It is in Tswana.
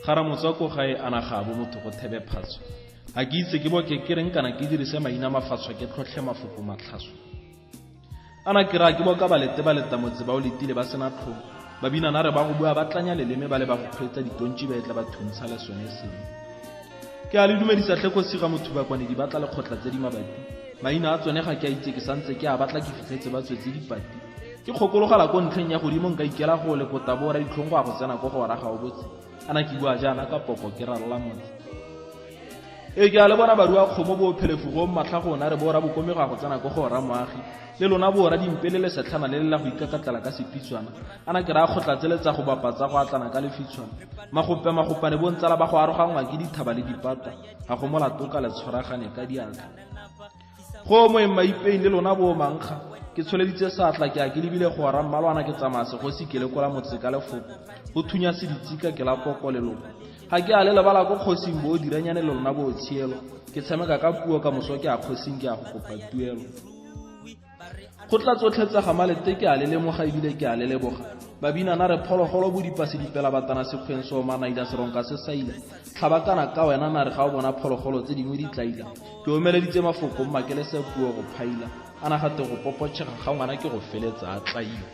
Gara motswako gae ana ga bo motho go thebe phatso. A ke itse ke bo ke reng kana ke dirise maina mafatswa ke tlhotlhe mafoko matlhaso. Ana ke ra ke bo ka balete motse ba o letile ba sena tlho. Ba bina na re ba go bua ba tlanya leleme ba le ba go kgwetsa ditontshi ba etla ba thuntsha le sone sengwe. Ke a le dumedisa tle go siga motho ba kwane di batla le khotla tse di mabapi. Maina a tsone ga ke a itse ke santse ke a batla ke fitlhetse ba tswetse dipati. Ke kgokologala go ntlheng ya go dimo nka ikela go le kota bo ra ditlhongo a go tsena go go raga o botse. Ana ke bua jana ka poko ke ralla motse. E ke a le bona barua kgomo bo phelefu go matlhago na re bo ra bokomego go tsena go go ra moagi. Le lona bo ra dimpelele setlhana le la go ikakatlela ka sepitswana. Ana ke ra khotla tseletsa go bapatsa go atlana ka lefitswana. Magopane bo ntsala ba go arogangwa ke dithaba le dipata. Ga go mola toka le tshwaragane ka diatla. Go mo maipeng le lona bo mangga. Ke tsholeditse saatla ke a ke lebile go ra mmalwana ke tsamase go se ke le kola motse ka lefoko go thunya se ditsika ke la poko le lona ga ke a le lebala go khosing bo diranyane le lona bo tshielo ke tsameka ka puo ka moso ke a khosing ke a go kopa tuelo go tla tsotlhetsa ga malete ke a le lemoga ibile ke a le leboga ba bina na re phologolo bo dipase dipela batana sekgwenso manaida seronka se saila tlhabakana ka wena na re ga o bona phologolo tse dingwe di tlaila ke omeleditse mafoko mmakele se puo go phaila ana gate go popotšega ga ngwana ke go feletsa a tlaile